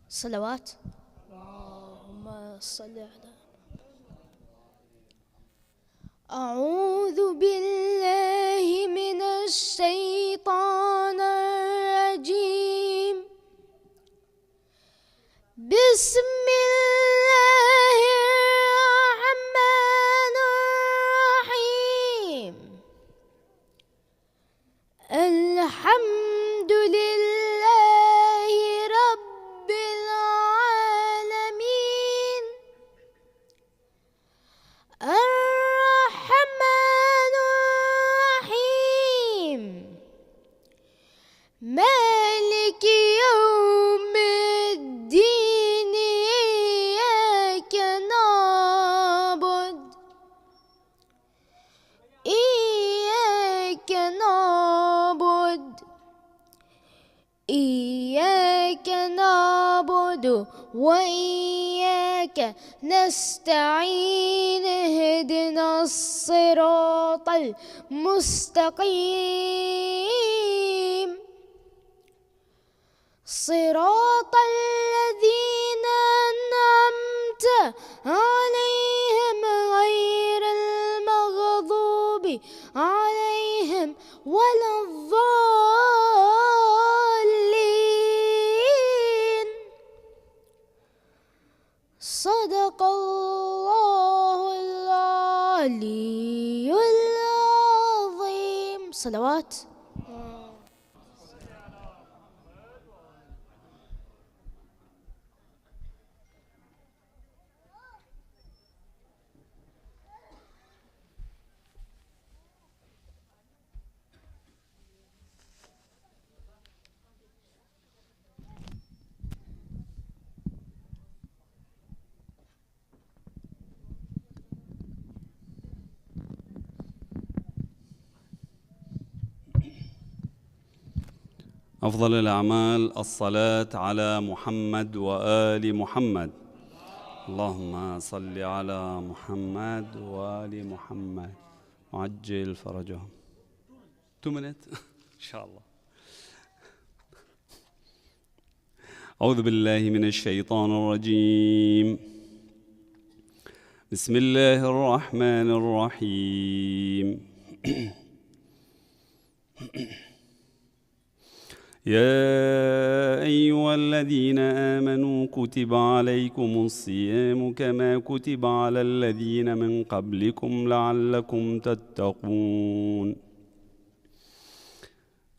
صلوات. اللهم صل على. أعوذ بالله من الشيطان الرجيم. بسم الله الرحمن الرحيم. الحمد لله رب العالمين. الرحمن الرحيم. مالك يوم الدين. إياك نعبد وإياك نستعين. اهدنا الصراط المستقيم. صراط الذين أنعمت عليهم غير المغضوب عليهم ولا الضالين. صدق الله العلي العظيم. صلوات. أفضل الأعمال الصلاة على محمد وآل محمد. اللهم صل على محمد وآل محمد وعجل فرجهم. 2 minutes إن شاء الله. أعوذ بالله من الشيطان الرجيم. بسم الله الرحمن الرحيم. يا أيها الذين آمنوا كتب عليكم الصيام كما كتب على الذين من قبلكم لعلكم تتقون.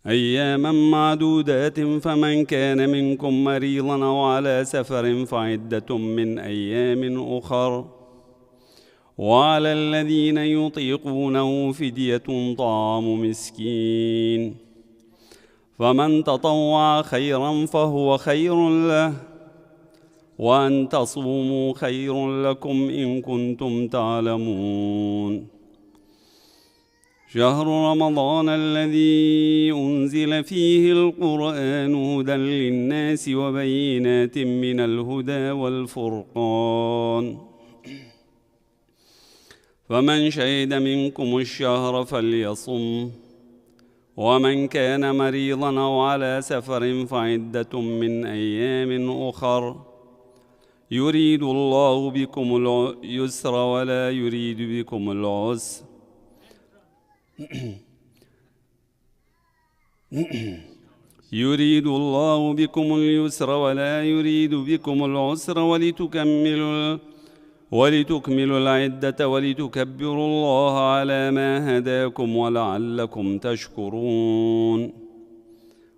أياما معدودات فمن كان منكم مريضا أو على سفر فعدة من أيام أخر وعلى الذين يطيقونه فدية طعام مسكين فمن تطوع خيرا فهو خير له وأن تصوموا خير لكم إن كنتم تعلمون. شهر رمضان الذي أنزل فيه القرآن هدى للناس وبينات من الهدى والفرقان فمن شهد منكم الشهر فليصم ومن كان مريضا أو على سفر فعدة من أيام أخر يريد الله بكم اليسر ولا يريد بكم العسر يريد الله بكم اليسر ولا يريد بكم العسر ولتكملوا العدة ولتكبروا الله على ما هداكم ولعلكم تشكرون.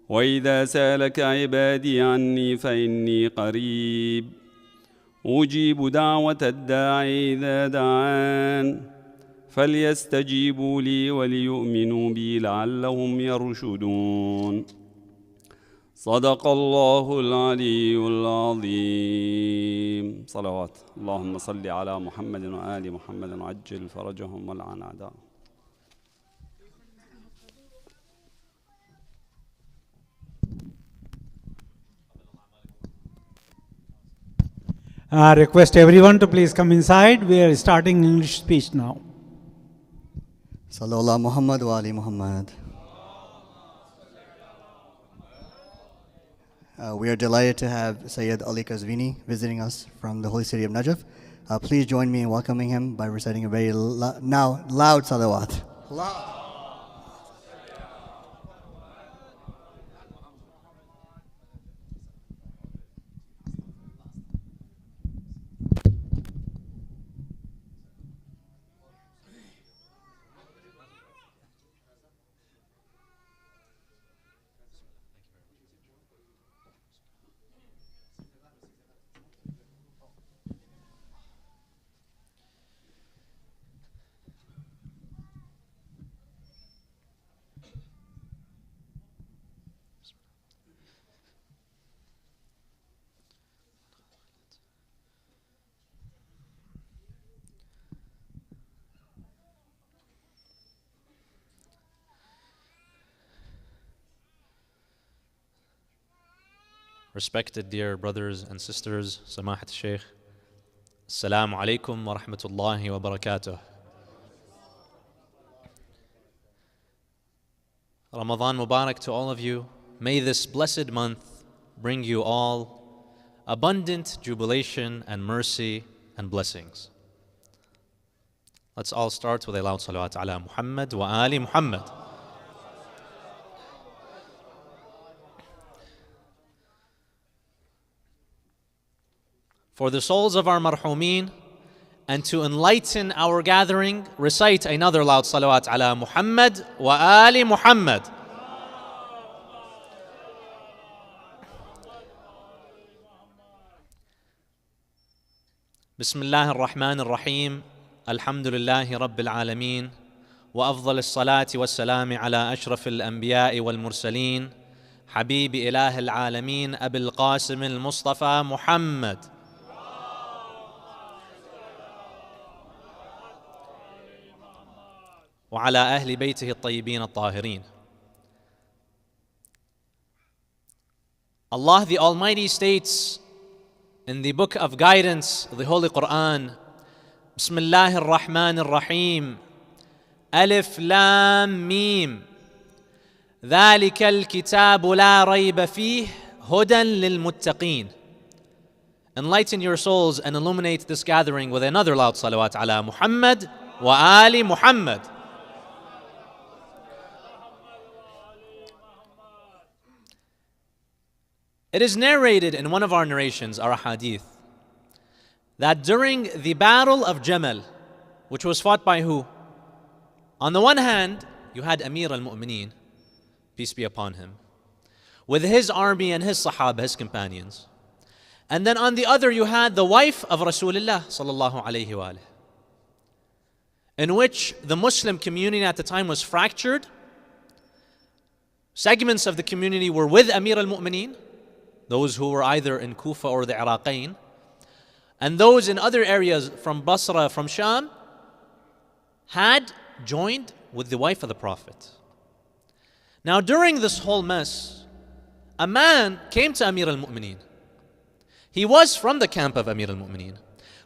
وإذا سألك عبادي عني فإني قريب أجيب دعوة الداعي إذا دعان فليستجيبوا لي وليؤمنوا بي لعلهم يرشدون. صدق الله العلي العظيم. صلوات. اللهم صل على محمد وآل محمد وعجل فرجهم ولعن أعداءهم. I request everyone to please come inside. We are starting English speech now. Sallallahu Muhammad wa Ali Muhammad. We are delighted to have Syed Ali Qazwini visiting us from the holy city of Najaf. Please join me in welcoming him by reciting a very loud salawat. Respected dear brothers and sisters, Samahat Shaykh, Assalamu alaikum wa rahmatullahi wa barakatuh. Ramadan Mubarak to all of you. May this blessed month bring you all abundant jubilation and mercy and blessings. Let's all start with a loud salawat ala Muhammad wa ali Muhammad. For the souls of our marhumeen and to enlighten our gathering, recite another loud salawat ala Muhammad wa ali Muhammad. Bismillah ar-Rahman ar-Rahim. Alhamdulillahi Rabbil Alameen. وأفضل الصلاة والسلام على أشرف الأنبياء والمرسلين حبيب إله العالمين أبي القاسم المصطفى محمد وعلى أهل بيته الطيبين الطاهرين. Allah the Almighty states in the book of guidance, the Holy Quran, Bismillah ar-Rahman ar-Rahim, Alif Lam Mim, ذلك الكتاب لا ريب فيه هدى للمتقين. Enlighten your souls and illuminate this gathering with another loud salawat ala Muhammad wa ali Muhammad. It is narrated in one of our narrations, our hadith, that during the battle of Jamal, which was fought by who? On the one hand, you had Amir al-Mu'mineen, peace be upon him, with his army and his sahaba, his companions. And then on the other, you had the wife of Rasulullah sallallahu alayhi wa alihi, in which the Muslim community at the time was fractured. Segments of the community were with Amir al-Mu'mineen, those who were either in Kufa or the Iraqain, and those in other areas from Basra, from Sham, had joined with the wife of the Prophet. Now during this whole mess, a man came to Amir al-Mu'mineen. He was from the camp of Amir al-Mu'mineen,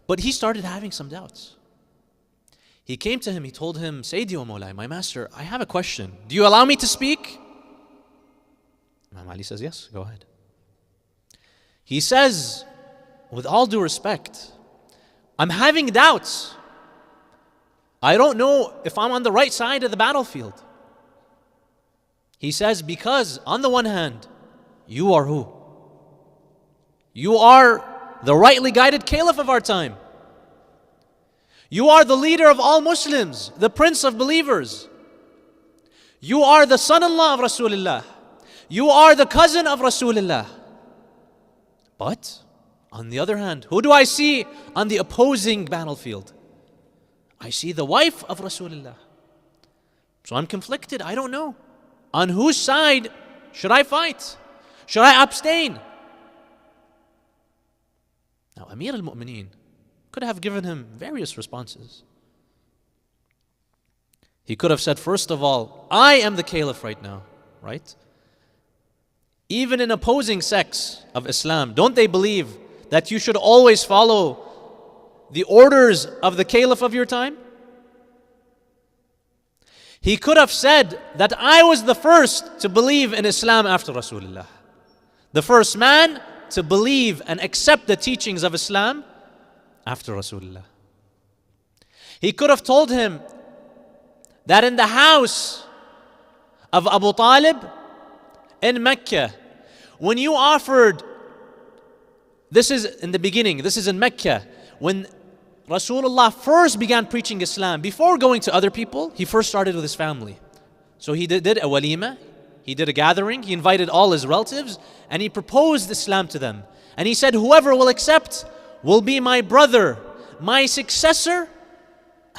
but he started having some doubts. He came to him, he told him, Sayyidi wa Mawlai, my master, I have a question. Do you allow me to speak? Imam Ali says, yes, go ahead. He says, with all due respect, I'm having doubts. I don't know if I'm on the right side of the battlefield. He says, because on the one hand, you are who? You are the rightly guided caliph of our time. You are the leader of all Muslims, the prince of believers. You are the son-in-law of Rasulullah. You are the cousin of Rasulullah. But, on the other hand, who do I see on the opposing battlefield? I see the wife of Rasulullah. So I'm conflicted, I don't know. On whose side should I fight? Should I abstain? Now, Amir al-Mu'mineen could have given him various responses. He could have said, first of all, I am the caliph right now, right? Even in opposing sects of Islam, don't they believe that you should always follow the orders of the caliph of your time? He could have said that I was the first to believe in Islam after Rasulullah. The first man to believe and accept the teachings of Islam after Rasulullah. He could have told him that in the house of Abu Talib in Mecca, when you offered, this is in the beginning, this is in Mecca, when Rasulullah first began preaching Islam, before going to other people, he first started with his family. So he did a walima, he did a gathering, he invited all his relatives, and he proposed Islam to them. And he said, whoever will accept will be my brother, my successor,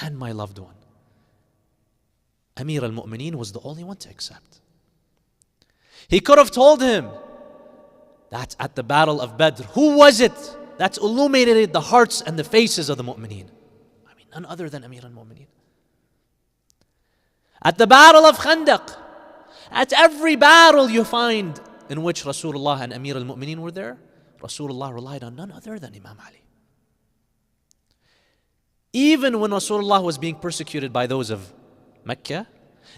and my loved one. Amir al-Mu'mineen was the only one to accept. He could have told him that at the battle of Badr, who was it that illuminated the hearts and the faces of the Mu'mineen? I mean, none other than Amir al-Mu'mineen. At the battle of Khandaq, at every battle you find in which Rasulullah and Amir al-Mu'mineen were there, Rasulullah relied on none other than Imam Ali. Even when Rasulullah was being persecuted by those of Mecca,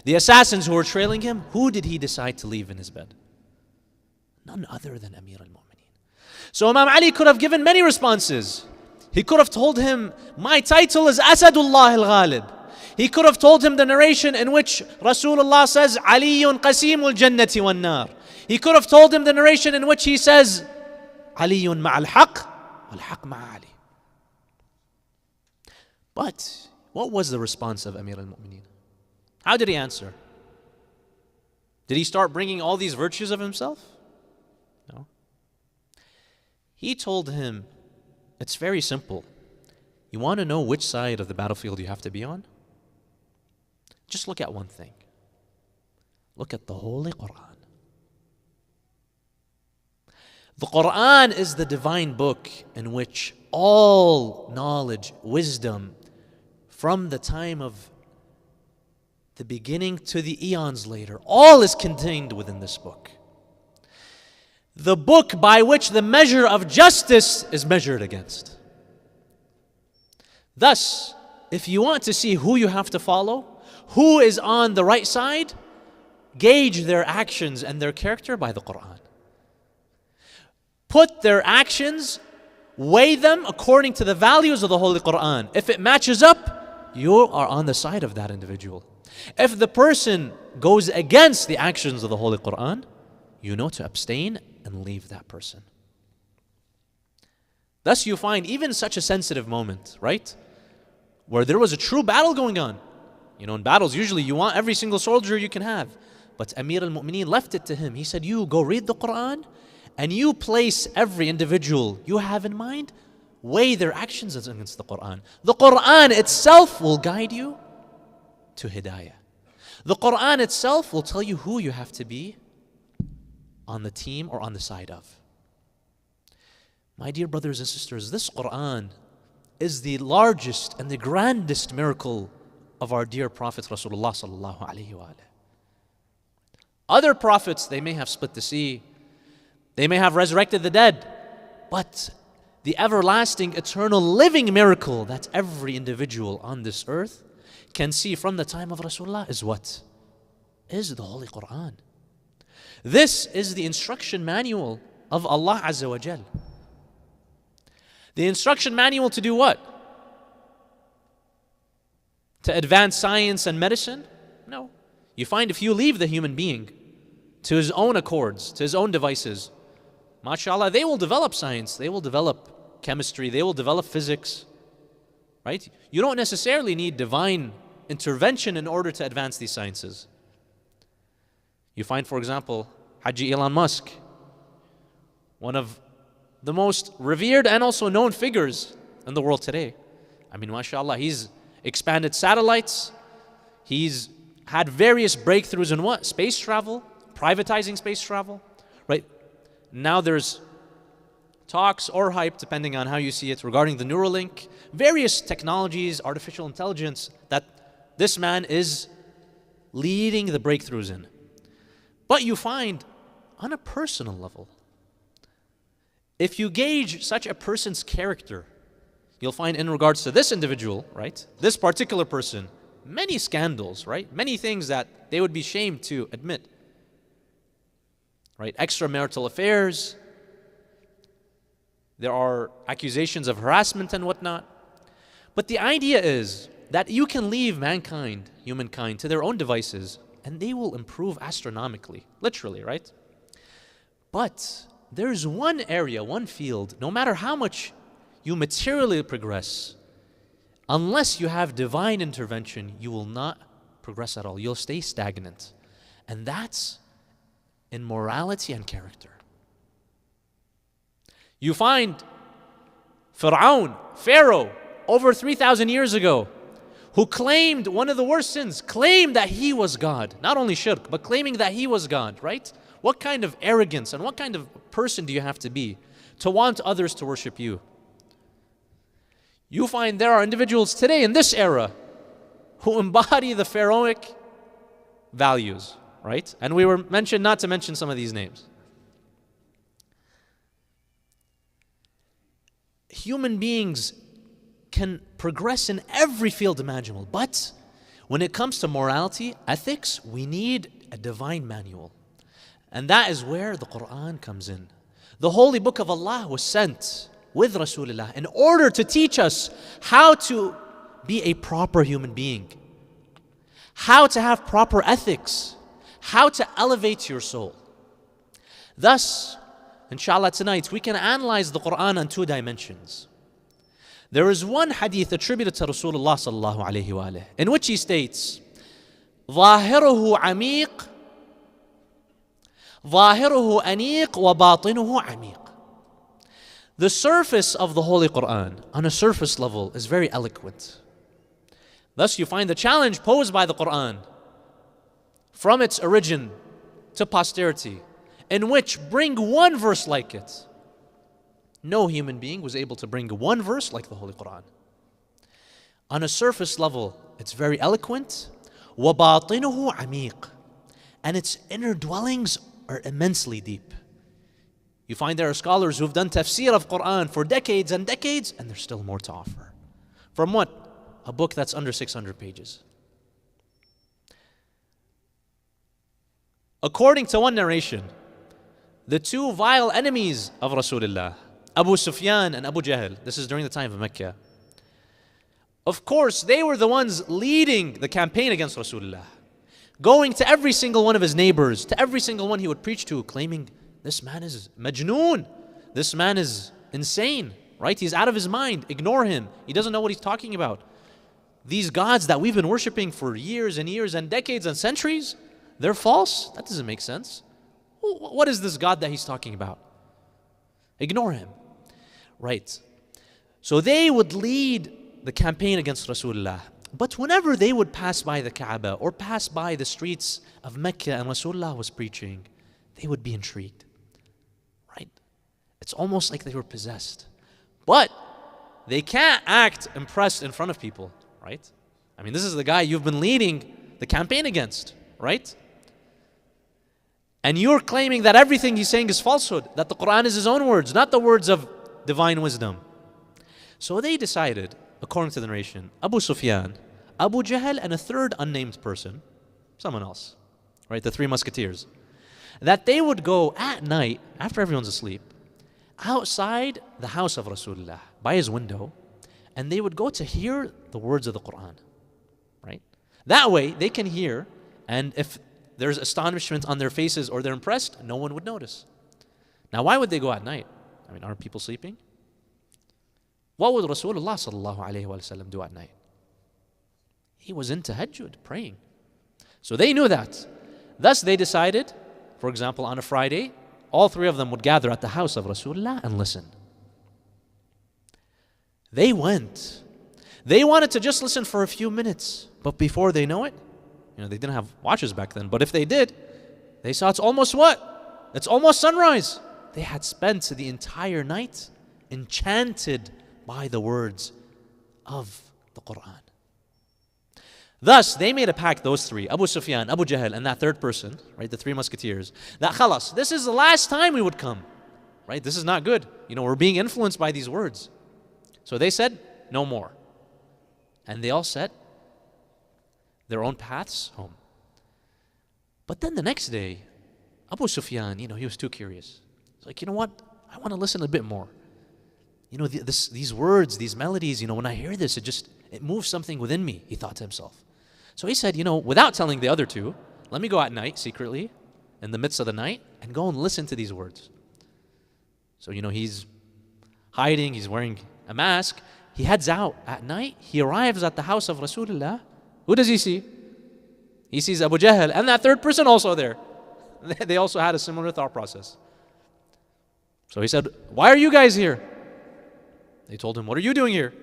the assassins who were trailing him, who did he decide to leave in his bed? None other than Amir al-Mu'mineen. So Imam Ali could have given many responses. He could have told him, my title is Asadullah al-Ghalib. He could have told him the narration in which Rasulullah says, Aliyun qasimul jannati wan nar. He could have told him the narration in which he says, Aliyun ma'al haq, wal haq ma'ali. But what was the response of Amir al-Mu'mineen? How did he answer? Did he start bringing all these virtues of himself? No. He told him, it's very simple. You want to know which side of the battlefield you have to be on? Just look at one thing. Look at the Holy Quran. The Quran is the divine book in which all knowledge, wisdom, from the time of the beginning to the eons later, all is contained within this book. The book by which the measure of justice is measured against. Thus, if you want to see who you have to follow, who is on the right side, gauge their actions and their character by the Quran. Put their actions, weigh them according to the values of the Holy Quran. If it matches up, you are on the side of that individual. If the person goes against the actions of the Holy Quran, you know to abstain and leave that person. Thus you find even such a sensitive moment, right? Where there was a true battle going on. You know, in battles, usually you want every single soldier you can have. But Amir al-Mu'mineen left it to him. He said, you go read the Quran and you place every individual you have in mind, weigh their actions against the Quran. The Quran itself will guide you to hidayah. The Quran itself will tell you who you have to be on the team or on the side of. My dear brothers and sisters, this Quran is the largest and the grandest miracle of our dear Prophet Rasulullah sallallahu alaihi wa alihi. Other prophets, they may have split the sea, they may have resurrected the dead, but the everlasting, eternal, living miracle that every individual on this earth can see from the time of Rasulullah is what? Is the Holy Quran. This is the instruction manual of Allah Azza wa Jal. The instruction manual to do what? To advance science and medicine? No. You find if you leave the human being to his own accords, to his own devices, mashallah, they will develop science, they will develop chemistry, they will develop physics, right? You don't necessarily need divine intervention in order to advance these sciences. You find, for example, Haji Elon Musk, one of the most revered and also known figures in the world today. I mean, mashallah, he's expanded satellites. He's had various breakthroughs in what? Space travel, privatizing space travel, right? Now there's talks or hype, depending on how you see it, regarding the Neuralink, various technologies, artificial intelligence, that this man is leading the breakthroughs in. But you find, on a personal level, if you gauge such a person's character, you'll find in regards to this individual, right, this particular person, many scandals, right, many things that they would be ashamed to admit, right? Extramarital affairs. There are accusations of harassment and whatnot. But the idea is that you can leave mankind, humankind, to their own devices, and they will improve astronomically, literally, right? But there's one area, one field, no matter how much you materially progress, unless you have divine intervention, you will not progress at all. You'll stay stagnant. And that's in morality and character. You find Pharaoh, over 3,000 years ago, who claimed one of the worst sins, claimed that he was God. Not only shirk, but claiming that he was God, right? What kind of arrogance and what kind of person do you have to be to want others to worship you? You find there are individuals today in this era who embody the pharaohic values, right? And we were mentioned not to mention some of these names. Human beings can progress in every field imaginable, but when it comes to morality, ethics, we need a divine manual. And that is where the Quran comes in. The holy book of Allah was sent with Rasulullah in order to teach us how to be a proper human being, how to have proper ethics, how to elevate your soul. Thus, inshallah, tonight we can analyze the Quran on two dimensions. There is one hadith attributed to Rasulullah sallallahu alayhi wa alayhi, in which he states, ظاهره عميق ظاهره أنيق وباطنه عميق. The surface of the Holy Quran, on a surface level, is very eloquent. Thus you find the challenge posed by the Quran from its origin to posterity, in which bring one verse like it. No human being was able to bring one verse like the Holy Quran. On a surface level, it's very eloquent. وَبَاطِنُهُ عَمِيقٌ. And its inner dwellings are immensely deep. You find there are scholars who've done tafsir of Quran for decades and decades, and there's still more to offer. From what? A book that's under 600 pages. According to one narration, the two vile enemies of Rasulullah, Abu Sufyan and Abu Jahl, this is during the time of Mecca. Of course, they were the ones leading the campaign against Rasulullah, going to every single one of his neighbors, to every single one he would preach to, claiming, this man is majnoon, this man is insane, right? He's out of his mind, ignore him, he doesn't know what he's talking about. These gods that we've been worshiping for years and years and decades and centuries, they're false? That doesn't make sense. What is this God that he's talking about? Ignore him. Right. So they would lead the campaign against Rasulullah. But whenever they would pass by the Kaaba or pass by the streets of Mecca and Rasulullah was preaching, they would be intrigued. Right? It's almost like they were possessed. But they can't act impressed in front of people. Right? I mean, this is the guy you've been leading the campaign against. Right? And you're claiming that everything he's saying is falsehood, that the Quran is his own words, not the words of divine wisdom. So they decided, according to the narration, Abu Sufyan, Abu Jahl, and a third unnamed person, someone else, right, the three musketeers, that they would go at night, after everyone's asleep, outside the house of Rasulullah, by his window, and they would go to hear the words of the Quran, right? That way, they can hear, and if there's astonishment on their faces or they're impressed, no one would notice. Now, why would they go at night? I mean, aren't people sleeping? What would Rasulullah sallallahu alayhi wa sallam do at night? He was in tahajjud, praying. So they knew that. Thus they decided, for example, on a Friday, all three of them would gather at the house of Rasulullah and listen. They went. They wanted to just listen for a few minutes, but before they know it, they didn't have watches back then, but if they did, they saw it's almost what? It's almost sunrise. They had spent the entire night enchanted by the words of the Quran. Thus, they made a pact, those three, Abu Sufyan, Abu Jahl, and that third person, right, the three musketeers, that khalas, this is the last time we would come, right? This is not good. We're being influenced by these words. So they said, no more. And they all set their own paths home. But then the next day, Abu Sufyan, he was too curious. He's like, you know what? I want to listen a bit more. These words, these melodies, when I hear this, it moves something within me, he thought to himself. So he said, without telling the other two, let me go at night secretly, in the midst of the night, and go and listen to these words. So, he's hiding, he's wearing a mask. He heads out at night. He arrives at the house of Rasulullah. Who does he see? He sees Abu Jahl and that third person also there. They also had a similar thought process. So he said, why are you guys here? They told him, what are you doing here?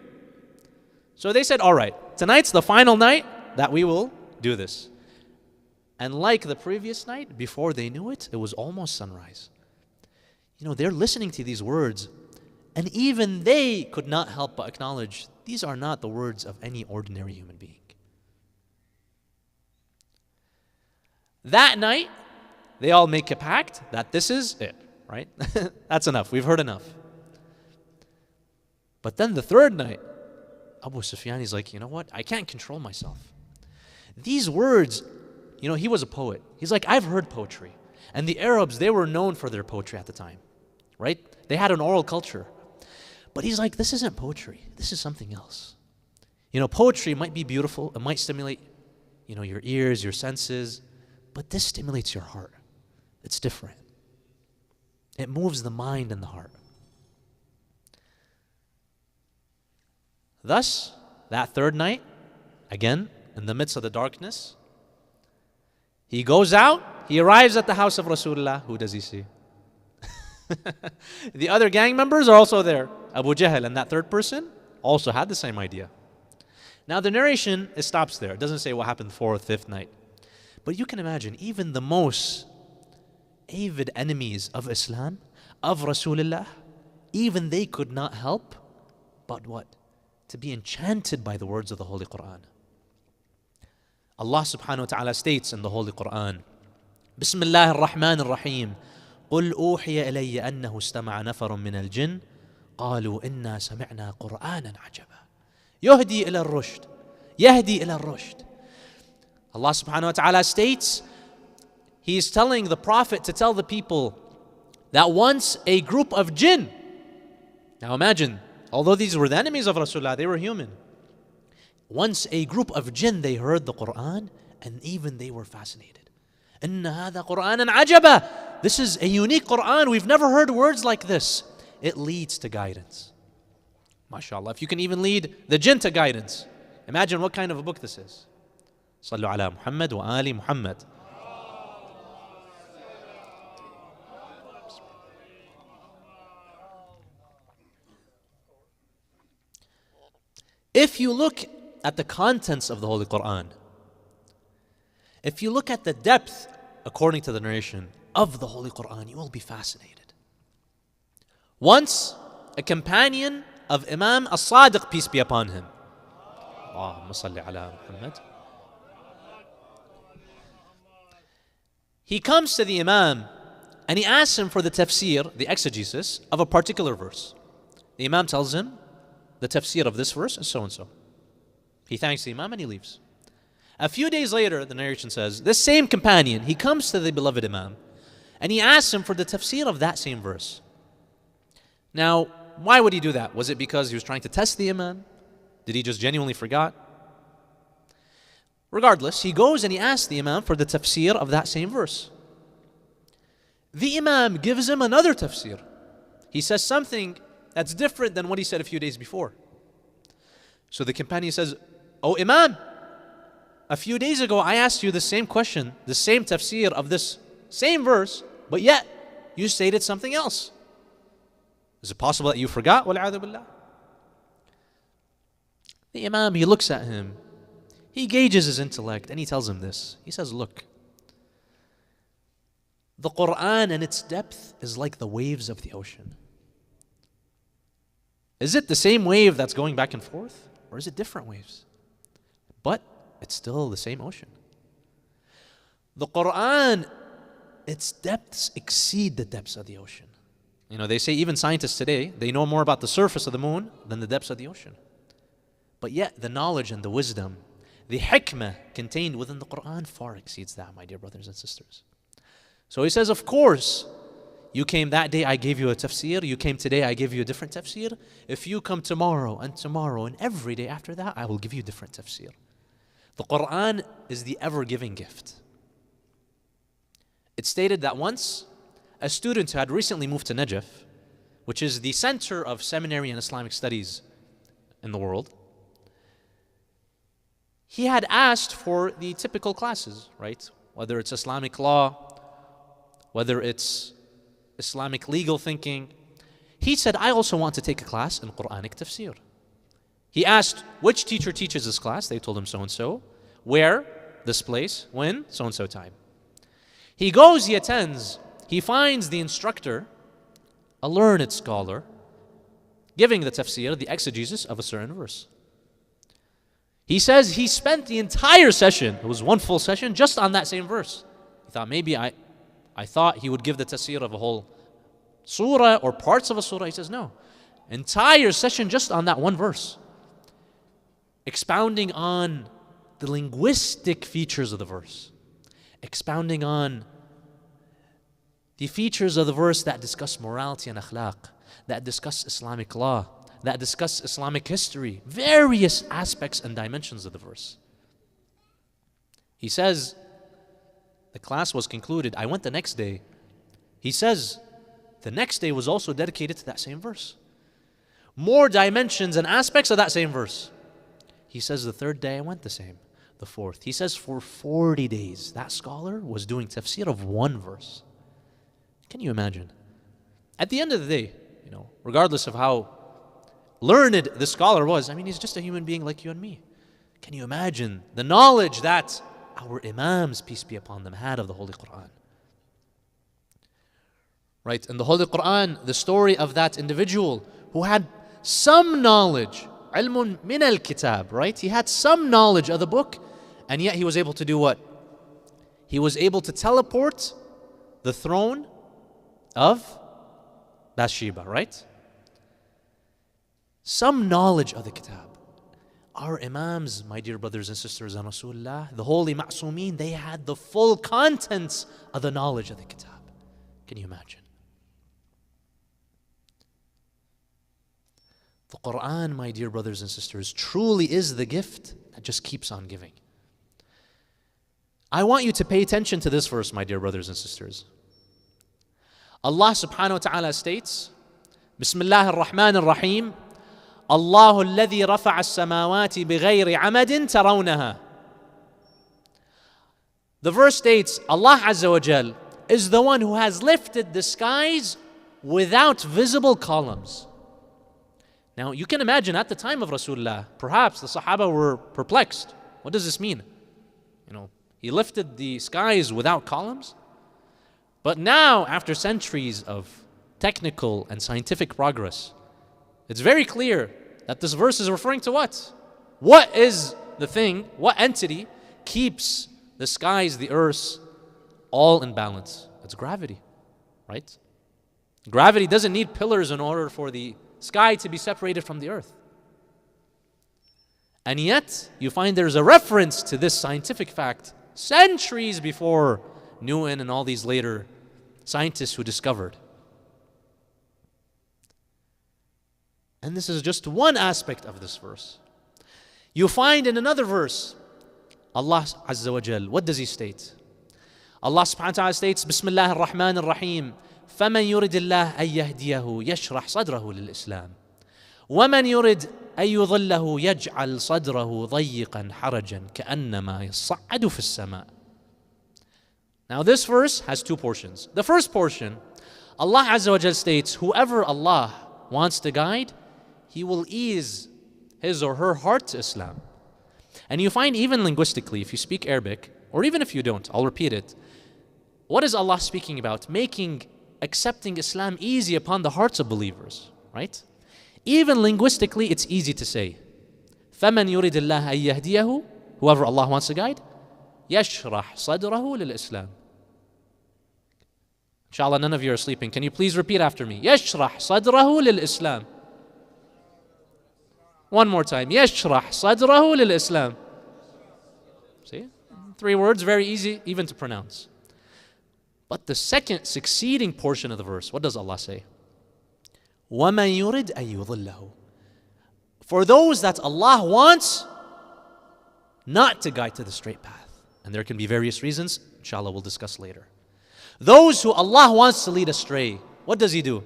So they said, all right, tonight's the final night that we will do this. And like the previous night, before they knew it, it was almost sunrise. They're listening to these words, and even they could not help but acknowledge these are not the words of any ordinary human being. That night, they all make a pact that this is it, right? That's enough. We've heard enough. But then the third night, Abu Sufyan is like, you know what? I can't control myself. These words, he was a poet. He's like, I've heard poetry. And the Arabs, they were known for their poetry at the time, right? They had an oral culture. But he's like, this isn't poetry. This is something else. Poetry might be beautiful. It might stimulate, your ears, your senses. But this stimulates your heart. It's different. It moves the mind and the heart. Thus, that third night, again, in the midst of the darkness, he goes out, he arrives at the house of Rasulullah. Who does he see? The other gang members are also there. Abu Jahl and that third person also had the same idea. Now the narration, it stops there. It doesn't say what happened fourth, fifth night. But you can imagine, even the most avid enemies of Islam, of Rasulullah, even they could not help but what? To be enchanted by the words of the Holy Quran. Allah subhanahu wa ta'ala states in the Holy Quran, Bismillah ar-Rahman ar-Rahim, قُلْ أُوحِيَ إِلَيَّ أَنَّهُ اسْتَمَعَ نَفَرٌ مِّنَ الْجِنِّ قَالُوا إِنَّا سَمِعْنَا قُرْآنًا عَجَبًا يهدي إلى الرشد يهدي إلى الرشد. Allah subhanahu wa ta'ala states, He is telling the Prophet to tell the people that once a group of jinn, now imagine, although these were the enemies of Rasulullah, they were human. Once a group of jinn, they heard the Quran and even they were fascinated. إِنَّ هَذَا قُرْآنًا عَجَبًا. This is a unique Quran. We've never heard words like this. It leads to guidance. MashaAllah. If you can even lead the jinn to guidance, imagine what kind of a book this is. Sallu ala Muhammad wa ali Muhammad. If you look at the contents of the Holy Quran, if you look at the depth, according to the narration, of the Holy Quran, you will be fascinated. Once, a companion of Imam As-Sadiq, peace be upon him, Allahumma salli ala Muhammad, he comes to the Imam and he asks him for the tafsir, the exegesis of a particular verse. The Imam tells him the tafsir of this verse is so and so. He thanks the Imam and he leaves. A few days later, the narration says, this same companion, he comes to the beloved Imam and he asks him for the tafsir of that same verse. Now, why would he do that? Was it because he was trying to test the Imam? Did he just genuinely forgot? Regardless, he goes and he asks the Imam for the tafsir of that same verse. The Imam gives him another tafsir. He says something that's different than what he said a few days before. So the companion says, "Oh Imam, a few days ago I asked you the same question, the same tafsir of this same verse, but yet you stated something else. Is it possible that you forgot? Wal'adhu billah." The Imam, he looks at him, he gauges his intellect and he tells him this. He says, look, the Quran and its depth is like the waves of the ocean. Is it the same wave that's going back and forth? Or is it different waves? But it's still the same ocean. The Quran, its depths exceed the depths of the ocean. You know, they say even scientists today, they know more about the surface of the moon than the depths of the ocean. But yet the knowledge and the wisdom, the hikmah contained within the Quran far exceeds that, my dear brothers and sisters. So he says, of course, you came that day, I gave you a tafsir. You came today, I gave you a different tafsir. If you come tomorrow and every day after that, I will give you a different tafsir. The Quran is the ever-giving gift. It's stated that once a student who had recently moved to Najaf, which is the center of seminary and Islamic studies in the world, he had asked for the typical classes, right? Whether it's Islamic law, whether it's Islamic legal thinking. He said, I also want to take a class in Quranic tafsir. He asked, which teacher teaches this class? They told him so-and-so. Where? This place. When? So-and-so time. He goes, he attends. He finds the instructor, a learned scholar, giving the tafsir, the exegesis of a certain verse. He says he spent the entire session, it was one full session, just on that same verse. He thought maybe I thought he would give the tafsir of a whole surah or parts of a surah. He says no. Entire session just on that one verse. Expounding on the linguistic features of the verse. Expounding on the features of the verse that discuss morality and akhlaq, that discuss Islamic law, that discuss Islamic history, various aspects and dimensions of the verse. He says, the class was concluded. I went the next day. He says, the next day was also dedicated to that same verse. More dimensions and aspects of that same verse. He says, the third day I went the same. The fourth. He says, for 40 days, that scholar was doing tafsir of one verse. Can you imagine? At the end of the day, regardless of how learned the scholar was, he's just a human being like you and me. Can you imagine the knowledge that our Imams, peace be upon them, had of the Holy Quran? Right? In the Holy Quran, the story of that individual who had some knowledge, ilmun min al-kitab, right? He had some knowledge of the book, and yet he was able to do what? He was able to teleport the throne of Bathsheba, right? Some knowledge of the kitab. Our Imams, my dear brothers and sisters in Rasulullah, the holy Ma'sumeen, they had the full contents of the knowledge of the kitab. Can you imagine? The Quran, my dear brothers and sisters, truly is the gift that just keeps on giving. I want you to pay attention to this verse, my dear brothers and sisters. Allah subhanahu wa ta'ala states, Bismillah ar-Rahman ar-Rahim, الله الذي رفع السماوات بغير عمد ترونها. The verse states, Allah Azza wa Jal is the one who has lifted the skies without visible columns. Now you can imagine at the time of Rasulullah, perhaps the Sahaba were perplexed. What does this mean? He lifted the skies without columns? But now, after centuries of technical and scientific progress, it's very clear that this verse is referring to what? What is the thing, what entity keeps the skies, the earth, all in balance? It's gravity, right? Gravity doesn't need pillars in order for the sky to be separated from the earth. And yet, you find there's a reference to this scientific fact centuries before Newton and all these later scientists who discovered. And this is just one aspect of this verse. You find in another verse, Allah Azza wa Jal, what does He state? Allah subhanahu wa ta'ala states, Bismillah ar-Rahman ar-Rahim, فَمَنْ يُرِدِ اللَّهَ أَن يَهْدِيَهُ يَشْرَحْ صَدْرَهُ لِلْإِسْلَامِ وَمَنْ يُرِدْ أن يضله يجعل صدره ضيقا حرجا كأنما يصعد في السماء. Now this verse has two portions. The first portion, Allah Azza wa Jal states, whoever Allah wants to guide, He will ease his or her heart to Islam. And you find even linguistically, if you speak Arabic, or even if you don't, I'll repeat it. What is Allah speaking about? Accepting Islam easy upon the hearts of believers, right? Even linguistically, it's easy to say. فَمَنْ يُرِدِ اللَّهَ أَن يَهْدِيَهُ, whoever Allah wants to guide, يَشْرَحْ صَدْرَهُ لِلْإِسْلَامِ. Inshallah, none of you are sleeping. Can you please repeat after me? يَشْرَحْ صَدْرَهُ لِلْإِسْلَامِ. One more time. يَشْرَحْ صَدْرَهُ لِلْإِسْلَامِ. See? 3 words, very easy even to pronounce. But the second succeeding portion of the verse, what does Allah say? وَمَن يُرِدْ أَن يُضِلَّهُ. For those that Allah wants not to guide to the straight path. And there can be various reasons, inshallah we'll discuss later. Those who Allah wants to lead astray, what does He do?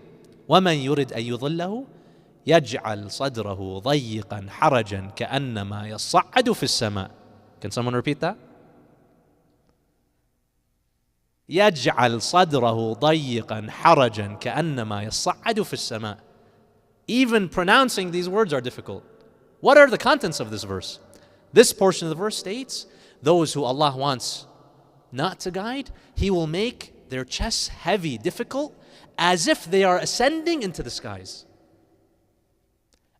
وَمَن يُرِدْ أَن يُضِلَّهُ يَجْعَلْ صَدْرَهُ ضَيِّقًا حَرَجًا كَأَنَّمَا يَصَّعَّدُ فِي السَّمَاءِ. Can someone repeat that? يَجْعَلْ صَدْرَهُ ضَيِّقًا حَرَجًا كَأَنَّمَا يَصَّعَّدُ فِي السَّمَاءِ. Even pronouncing these words are difficult. What are the contents of this verse? This portion of the verse states, those who Allah wants not to guide, He will make their chests heavy, difficult, as if they are ascending into the skies.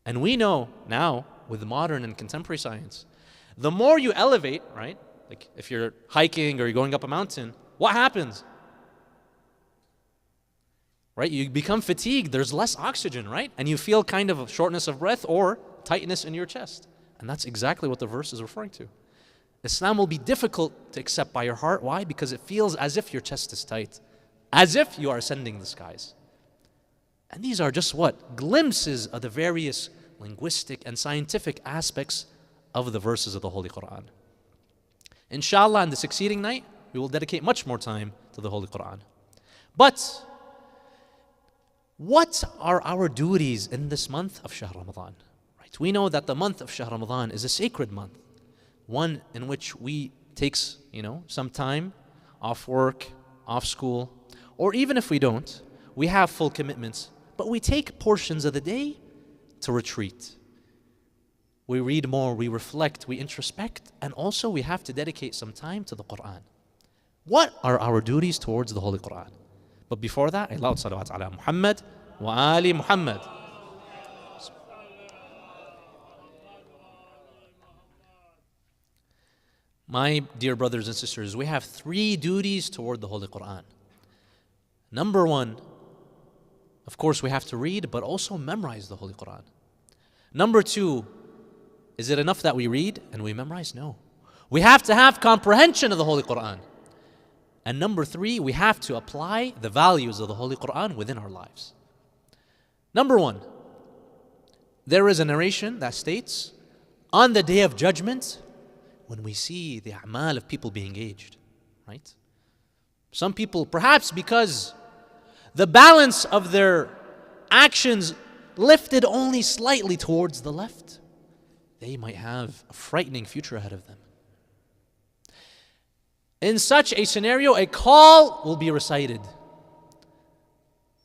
And we know now, with modern and contemporary science, the more you elevate, right? Like if you're hiking or you're going up a mountain, what happens? Right? You become fatigued, there's less oxygen, right? And you feel kind of a shortness of breath or tightness in your chest. And that's exactly what the verse is referring to. Islam will be difficult to accept by your heart. Why? Because it feels as if your chest is tight, as if you are ascending the skies. And these are just what? Glimpses of the various linguistic and scientific aspects of the verses of the Holy Quran. Inshallah, on the succeeding night, we will dedicate much more time to the Holy Quran. But what are our duties in this month of Shahr Ramadan? Right? We know that the month of Shahr Ramadan is a sacred month, one in which we take, some time off work, off school, or even if we don't, we have full commitments, but we take portions of the day to retreat. We read more, we reflect, we introspect, and also we have to dedicate some time to the Quran. What are our duties towards the Holy Quran? But before that, Allahumma salawat ala Muhammad wa ali Muhammad. My dear brothers and sisters, we have 3 duties toward the Holy Quran. Number 1, of course, we have to read, but also memorize the Holy Quran. Number 2, is it enough that we read and we memorize? No. We have to have comprehension of the Holy Quran. And number 3, we have to apply the values of the Holy Quran within our lives. Number 1, there is a narration that states, on the Day of Judgment, when we see the a'mal of people being engaged, right? Some people, perhaps because the balance of their actions lifted only slightly towards the left, they might have a frightening future ahead of them. In such a scenario, a call will be recited.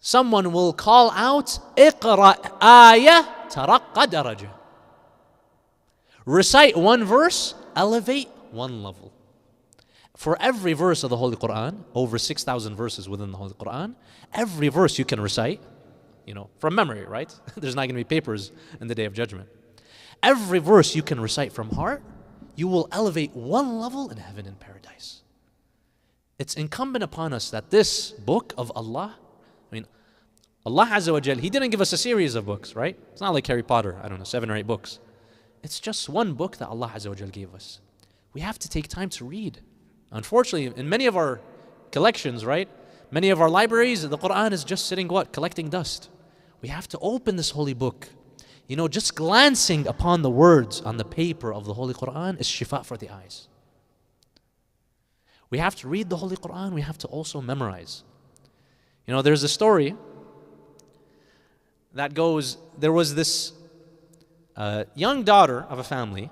Someone will call out, اقرأ آية ترقى درجة. Recite one verse, elevate one level. For every verse of the Holy Quran, over 6,000 verses within the Holy Quran, every verse you can recite, from memory, right? There's not going to be papers in the Day of Judgment. Every verse you can recite from heart, you will elevate one level in heaven and paradise. It's incumbent upon us that this book of Allah, Allah Azza wa Jal, He didn't give us a series of books, right? It's not like Harry Potter, 7 or 8 books. It's just one book that Allah Azza wa Jal gave us. We have to take time to read. Unfortunately, in many of our collections, right? Many of our libraries, the Quran is just sitting collecting dust. We have to open this holy book. Just glancing upon the words on the paper of the Holy Quran is shifa for the eyes. We have to read the Holy Quran, we have to also memorize. There's a story that goes, there was this young daughter of a family.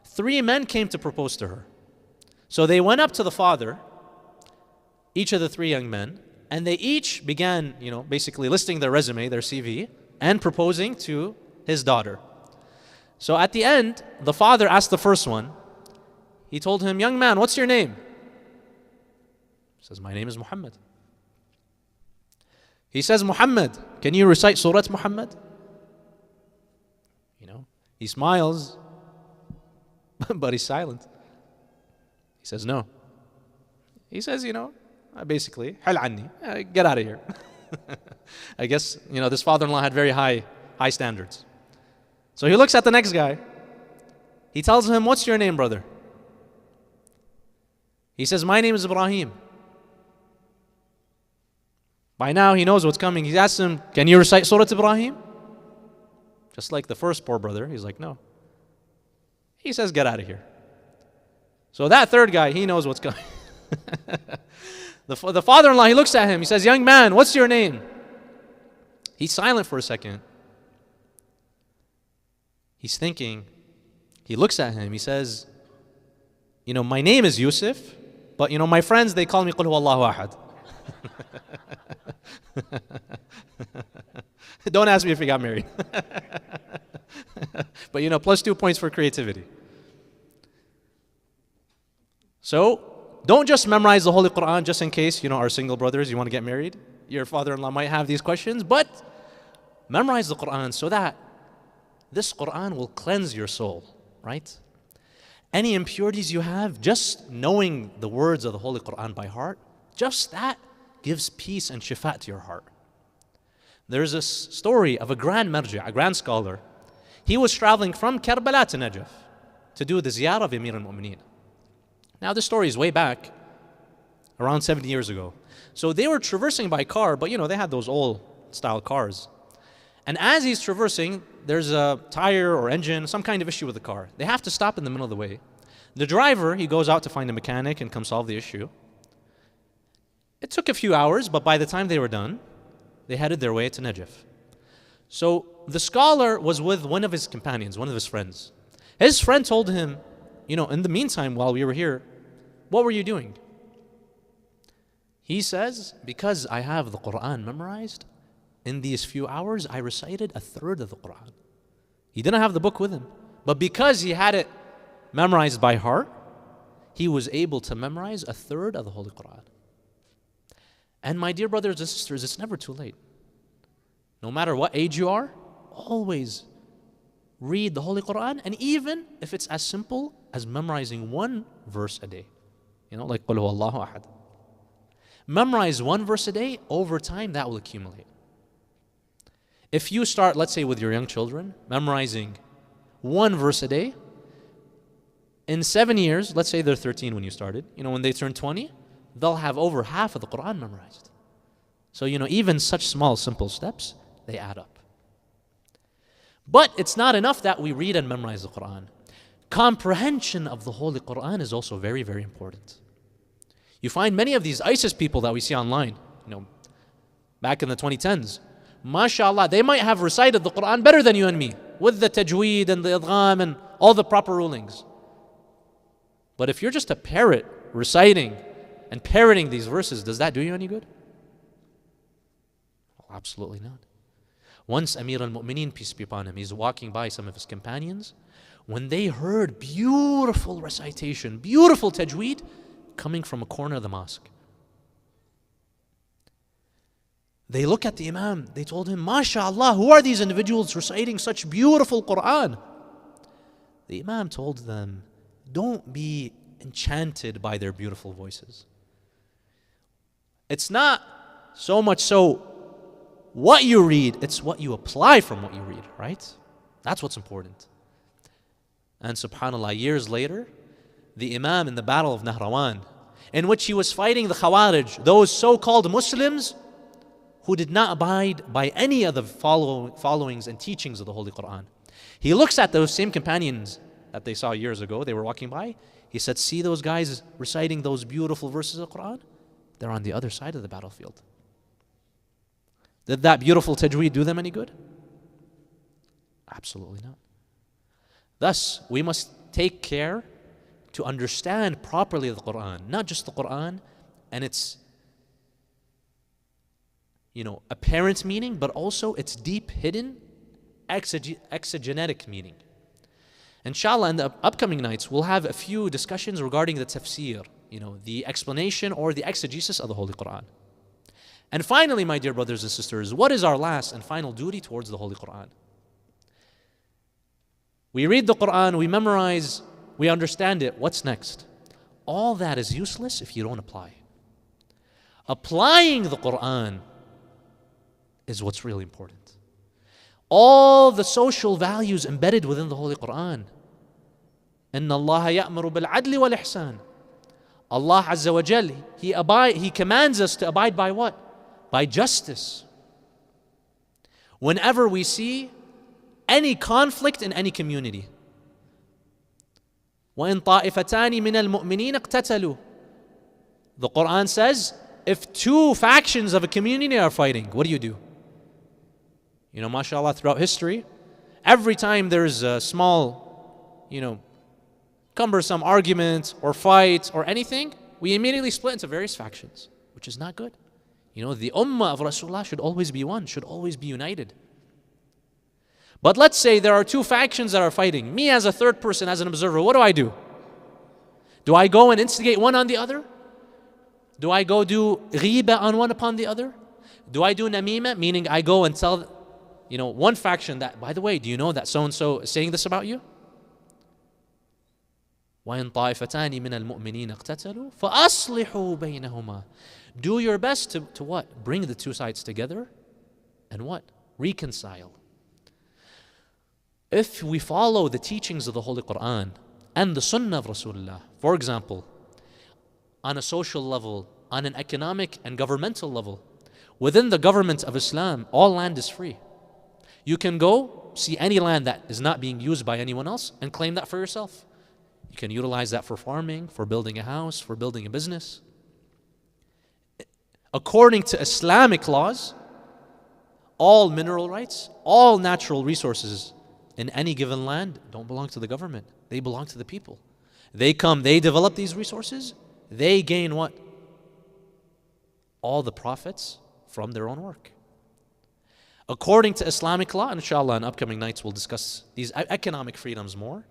3 men came to propose to her. So they went up to the father, each of the 3 young men, and they each began, basically listing their resume, their CV, and proposing to his daughter. So at the end, the father asked the first one, he told him, young man, what's your name? He says, my name is Muhammad. He says, Muhammad, can you recite Surah Muhammad? He smiles, but he's silent. He says, no. He says, basically, hal anni, get out of here. I guess, this father-in-law had very high standards. So he looks at the next guy. He tells him, what's your name, brother? He says, my name is Ibrahim. By now he knows what's coming. He asks him, can you recite Surah Ibrahim? Just like the first poor brother, he's like, no. He says, get out of here. So that third guy, he knows what's coming. The father-in-law, he looks at him, he says, young man, what's your name? He's silent for a second. He's thinking, he looks at him, he says, my name is Yusuf, but my friends, they call me Qul Huwallahu Ahad. Don't ask me if he got married. But plus 2 points for creativity. So, don't just memorize the Holy Quran just in case, our single brothers, you want to get married. Your father-in-law might have these questions, but memorize the Quran so that this Quran will cleanse your soul, right? Any impurities you have, just knowing the words of the Holy Quran by heart, just that gives peace and shifa to your heart. There's a story of a grand marji', a grand scholar. He was traveling from Karbala to Najaf to do the ziyarah of Amir al-Mu'mineen. Now this story is way back, around 70 years ago. So they were traversing by car, but they had those old style cars. And as he's traversing, there's a tire or engine, some kind of issue with the car. They have to stop in the middle of the way. The driver, he goes out to find a mechanic and come solve the issue. It took a few hours, but by the time they were done, they headed their way to Najaf. So the scholar was with one of his companions, one of his friends. His friend told him, in the meantime, while we were here, what were you doing? He says, because I have the Quran memorized, in these few hours, I recited a third of the Quran. He didn't have the book with him, but because he had it memorized by heart, he was able to memorize a third of the Holy Quran. And my dear brothers and sisters, it's never too late. No matter what age you are, always read the Holy Quran, and even if it's as simple as memorizing one verse a day, like Qul Huwallahu Ahad. Memorize one verse a day, over time that will accumulate. If you start, let's say with your young children, memorizing one verse a day, in 7 years, let's say they're 13 when you started, when they turn 20, they'll have over half of the Quran memorized. So, even such small, simple steps, they add up. But it's not enough that we read and memorize the Quran. Comprehension of the Holy Quran is also very, very important. You find many of these ISIS people that we see online, back in the 2010s, mashallah, they might have recited the Quran better than you and me, with the tajweed and the idgham and all the proper rulings. But if you're just a parrot reciting and parroting these verses, does that do you any good? Well, absolutely not. Once Amir al-Mu'mineen, peace be upon him, he's walking by some of his companions. When they heard beautiful recitation, beautiful tajweed coming from a corner of the mosque, they look at the Imam, they told him, MashaAllah, who are these individuals reciting such beautiful Quran? The Imam told them, don't be enchanted by their beautiful voices. It's not so much so what you read, it's what you apply from what you read, right? That's what's important. And subhanAllah, years later, the Imam in the Battle of Nahrawan, in which he was fighting the Khawarij, those so-called Muslims who did not abide by any of the followings and teachings of the Holy Quran. He looks at those same companions that they saw years ago, they were walking by. He said, see those guys reciting those beautiful verses of the Quran? They're on the other side of the battlefield. Did that beautiful tajweed do them any good? Absolutely not. Thus, we must take care to understand properly the Quran, not just the Quran and its apparent meaning, but also its deep hidden exegetic meaning. Inshallah, in the upcoming nights, we'll have a few discussions regarding the tafsir, the explanation or the exegesis of the Holy Quran. And finally, my dear brothers and sisters, what is our last and final duty towards the Holy Quran? We read the Quran, we memorize, we understand it. What's next? All that is useless if you don't apply. Applying the Quran is what's really important. All the social values embedded within the Holy Quran. إِنَّ اللَّهَ يَأْمُرُ بِالْعَدْلِ وَالْإِحْسَانِ. Allah Azza wa Jal, He commands us to abide by what? By justice. Whenever we see any conflict in any community. وَإِن طَائِفَتَانِ مِنَ الْمُؤْمِنِينَ اقْتَتَلُوا. The Quran says, if two factions of a community are fighting, what do? You know, mashallah, throughout history, every time there's a small, cumbersome argument or fight or anything, we immediately split into various factions, which is not good. The ummah of Rasulullah should always be one, should always be united. But let's say there are two factions that are fighting. Me as a third person, as an observer, what do? Do I go and instigate one on the other? Do I go do ghiba on one upon the other? Do I do namima, meaning I go and tell, one faction that, by the way, do you know that so-and-so is saying this about you? وَإِن طَائِفَتَانِ مِنَ الْمُؤْمِنِينَ اقْتَتَلُوا فَأَصْلِحُوا بَيْنَهُمَا. Do your best to what? Bring the two sides together and what? Reconcile. If we follow the teachings of the Holy Quran and the Sunnah of Rasulullah, for example, on a social level, on an economic and governmental level, within the government of Islam, all land is free. You can go see any land that is not being used by anyone else and claim that for yourself. You can utilize that for farming, for building a house, for building a business. According to Islamic laws, all mineral rights, all natural resources in any given land don't belong to the government. They belong to the people. They come, they develop these resources, they gain what? All the profits from their own work. According to Islamic law, and inshallah in upcoming nights we'll discuss these economic freedoms more,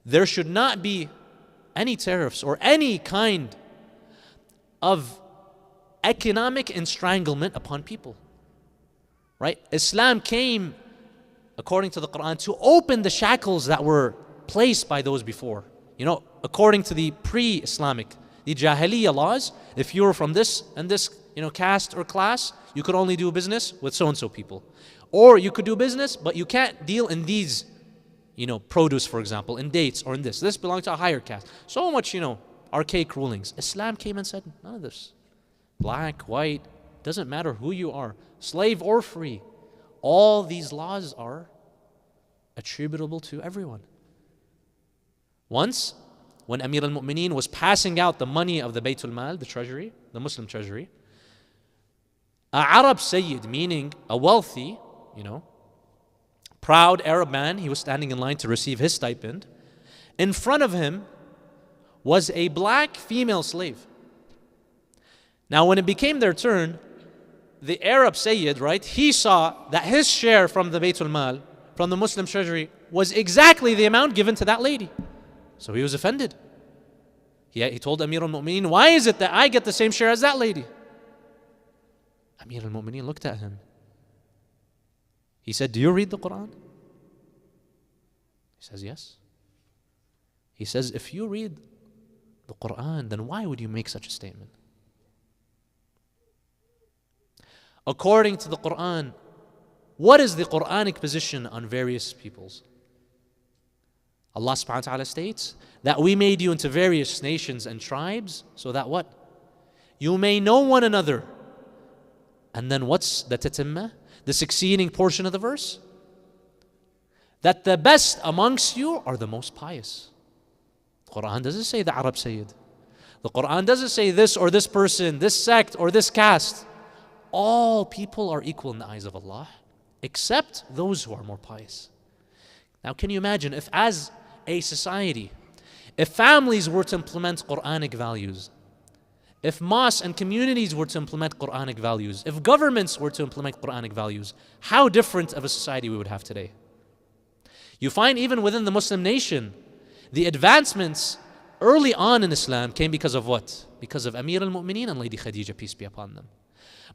there should not be any tariffs or any kind of economic estranglement upon people. Right? Islam came, according to the Quran, to open the shackles that were placed by those before. According to the pre-Islamic, the Jahiliyyah laws, if you were from this and this, caste or class, you could only do business with so-and-so people. Or you could do business, but you can't deal in these, produce, for example, in dates or in this. This belongs to a higher caste. So much, archaic rulings. Islam came and said, none of this. Black, white, doesn't matter who you are, slave or free. All these laws are attributable to everyone. Once, when Amir al-Mu'mineen was passing out the money of the Baytul Mal, the treasury, the Muslim treasury, a Arab Syed, meaning a wealthy, proud Arab man, he was standing in line to receive his stipend. In front of him was a black female slave. Now, when it became their turn, the Arab Syed, right, he saw that his share from the Baytul Mal, from the Muslim treasury, was exactly the amount given to that lady. So he was offended. He told Amir al-Mu'mineen, why is it that I get the same share as that lady? Amir al-Mu'mineen looked at him. He said, do you read the Quran? He says, yes. He says, if you read the Quran, then why would you make such a statement? According to the Quran, what is the Quranic position on various peoples? Allah subhanahu wa ta'ala states that we made you into various nations and tribes so that what? You may know one another. And then what's the tatimma? The succeeding portion of the verse? That the best amongst you are the most pious. The Quran doesn't say the Arab Sayyid. The Quran doesn't say this or this person, this sect or this caste. All people are equal in the eyes of Allah, except those who are more pious. Now, can you imagine if as a society, if families were to implement Quranic values, if mosques and communities were to implement Quranic values, if governments were to implement Quranic values, how different of a society we would have today? You find even within the Muslim nation, the advancements early on in Islam came because of what? Because of Amir al-Mu'mineen and Lady Khadija, peace be upon them.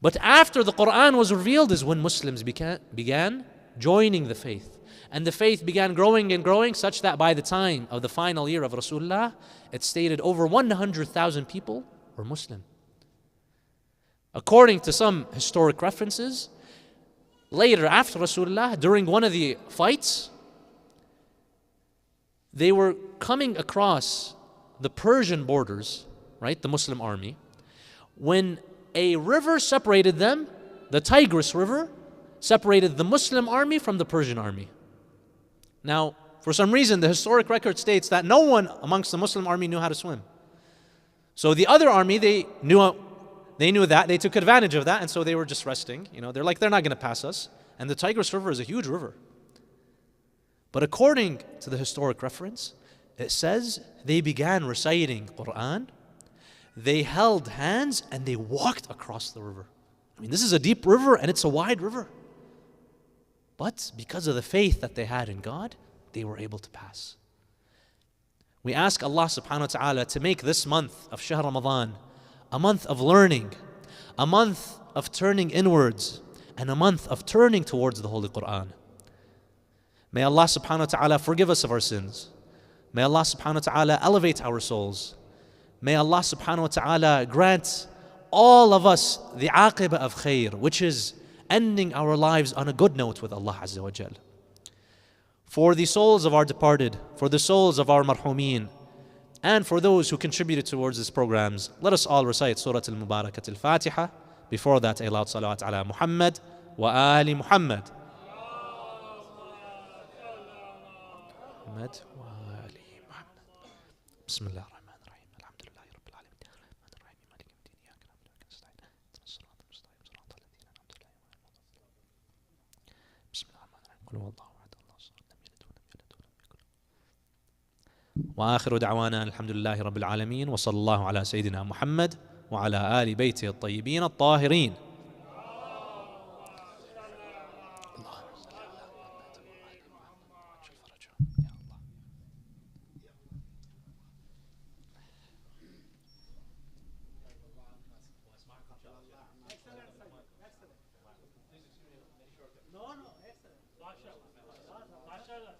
But after the Quran was revealed is when Muslims began joining the faith. And the faith began growing and growing such that by the time of the final year of Rasulullah, it stated over 100,000 people were Muslim. According to some historic references, later after Rasulullah, during one of the fights, they were coming across the Persian borders, right, the Muslim army, when a river separated them the Tigris River separated the Muslim army from the Persian army. Now, for some reason, the historic record states that no one amongst the Muslim army knew how to swim. So the other army, they knew that, they took advantage of that, and so they were just resting. They're like, they're not going to pass us. And the Tigris River is a huge river. But according to the historic reference, it says they began reciting Quran, they held hands, and they walked across the river. This is a deep river and it's a wide river. But because of the faith that they had in God, they were able to pass. We ask Allah subhanahu wa ta'ala to make this month of Shahr Ramadan a month of learning, a month of turning inwards, and a month of turning towards the Holy Quran. May Allah subhanahu wa ta'ala forgive us of our sins. May Allah subhanahu wa ta'ala elevate our souls. May Allah subhanahu wa ta'ala grant all of us the aqibah of khair, which is ending our lives on a good note with Allah Azza wa Jal. For the souls of our departed, for the souls of our marhumeen, and for those who contributed towards these programs, let us all recite Surah Al-Mubarakat Al-Fatiha. Before that, a loud salawat ala Muhammad wa ali Muhammad. Muhammad wa ali Muhammad. Bismillah. وآخر دعوانا الحمد لله رب العالمين وصلى الله على سيدنا محمد وعلى آل بيته الطيبين الطاهرين. No, excellent. MashaAllah.